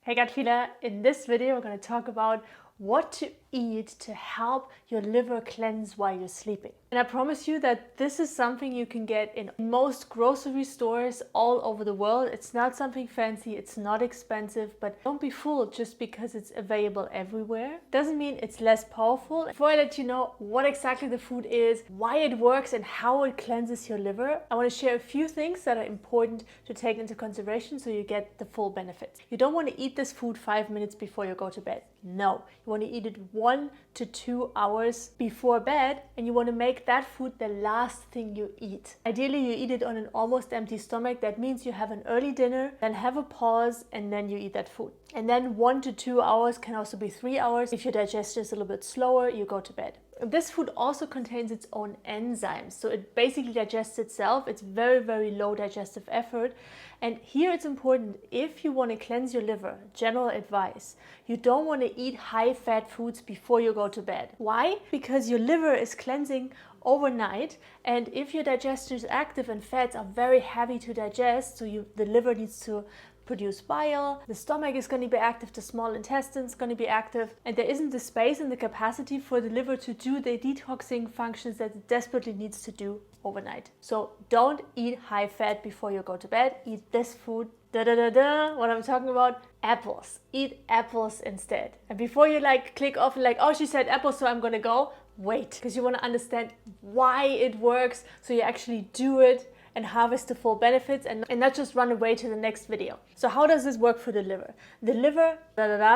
Hey gut feeler, in this video we're going to talk about what to eat to help your liver cleanse while you're sleeping. And I promise you that this is something you can get in most grocery stores all over the world. It's not something fancy, it's not expensive, but don't be fooled just because it's available everywhere. Doesn't mean it's less powerful. Before I let you know what exactly the food is, why it works and how it cleanses your liver, I want to share a few things that are important to take into consideration so you get the full benefits. You don't want to eat this food 5 minutes before you go to bed. No, you want to eat it 1 to 2 hours before bed, and you want to make that food the last thing you eat. Ideally, you eat it on an almost empty stomach. That means you have an early dinner, then have a pause, and then you eat that food. And then 1 to 2 hours, can also be 3 hours. If your digestion is a little bit slower, you go to bed. This food also contains its own enzymes, so it basically digests itself. It's very, very low digestive effort. And here it's important, if you want to cleanse your liver, general advice, you don't want to eat high-fat foods before you go to bed. Why? Because your liver is cleansing overnight, and if your digestion is active and fats are very heavy to digest, so the liver needs to produce bile, the stomach is going to be active, the small intestine is going to be active, and there isn't the space and the capacity for the liver to do the detoxing functions that it desperately needs to do overnight. So don't eat high fat before you go to bed. Eat this food. What I'm talking about, apples. Eat apples instead. And before you click off and oh, she said apples, so I'm gonna go, wait, because you want to understand why it works, so you actually do it and harvest the full benefits and not just run away to the next video. So how does this work for the liver? The liver,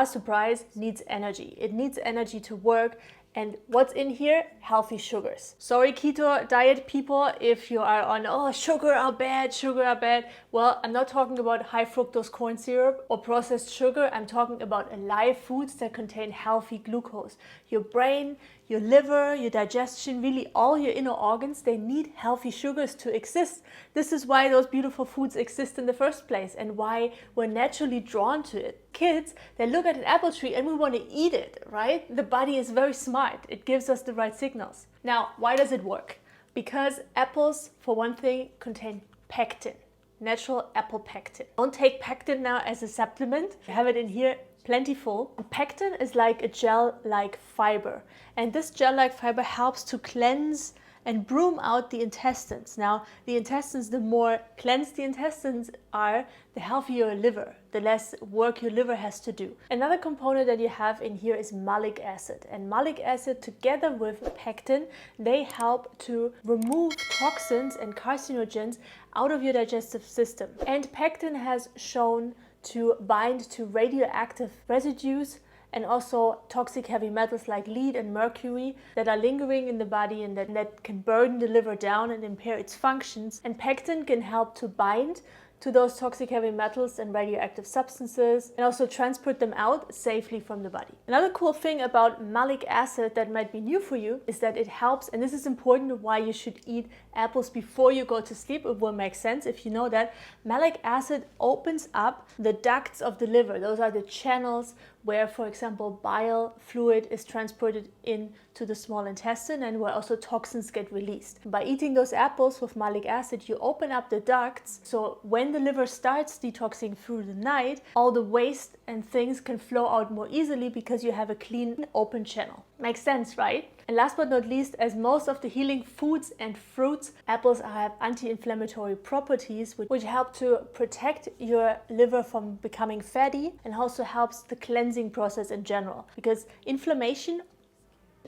surprise, needs energy. It needs energy to work. And what's in here? Healthy sugars. Sorry, keto diet people, if you are on, oh, sugar are bad. Well, I'm not talking about high fructose corn syrup or processed sugar. I'm talking about alive foods that contain healthy glucose. Your brain, your liver, your digestion, really all your inner organs, they need healthy sugars to exist. This is why those beautiful foods exist in the first place and why we're naturally drawn to it. Kids, they look at an apple tree and we want to eat it, right? The body is very smart. It gives us the right signals. Now, why does it work? Because apples, for one thing, contain pectin, natural apple pectin. Don't take pectin now as a supplement. You have it in here plentiful. Pectin is like a gel-like fiber, and this gel-like fiber helps to cleanse and broom out the intestines. Now, the intestines, the more cleansed the intestines are, the healthier your liver, the less work your liver has to do. Another component that you have in here is malic acid. And malic acid, together with pectin, they help to remove toxins and carcinogens out of your digestive system. And pectin has shown to bind to radioactive residues and also toxic heavy metals like lead and mercury that are lingering in the body and that can burden the liver down and impair its functions. And pectin can help to bind to those toxic heavy metals and radioactive substances and also transport them out safely from the body. Another cool thing about malic acid that might be new for you is that it helps, and this is important why you should eat apples before you go to sleep. It will make sense if you know that. Malic acid opens up the ducts of the liver. Those are the channels where, for example, bile fluid is transported into the small intestine and where also toxins get released. By eating those apples with malic acid, you open up the ducts, so when the liver starts detoxing through the night, all the waste and things can flow out more easily because you have a clean, open channel. Makes sense, right? And last but not least, as most of the healing foods and fruits, apples have anti-inflammatory properties which help to protect your liver from becoming fatty and also helps the cleansing process in general. Because inflammation,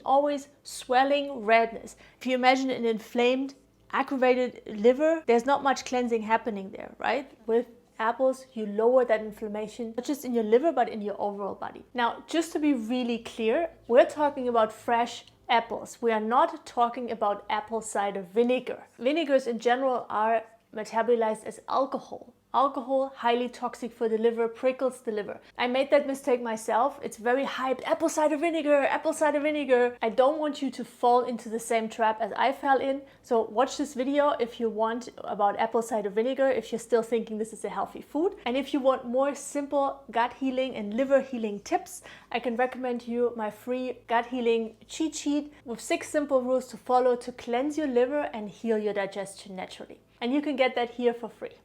always swelling, redness. If you imagine an inflamed, aggravated liver, there's not much cleansing happening there, right? With apples, you lower that inflammation, not just in your liver, but in your overall body. Now, just to be really clear, we're talking about fresh apples. We are not talking about apple cider vinegar. Vinegars in general are metabolized as alcohol. Alcohol, highly toxic for the liver, prickles the liver. I made that mistake myself. It's very hyped. Apple cider vinegar, apple cider vinegar. I don't want you to fall into the same trap as I fell in. So watch this video if you want about apple cider vinegar, if you're still thinking this is a healthy food. And if you want more simple gut healing and liver healing tips, I can recommend you my free gut healing cheat sheet with 6 simple rules to follow to cleanse your liver and heal your digestion naturally. And you can get that here for free.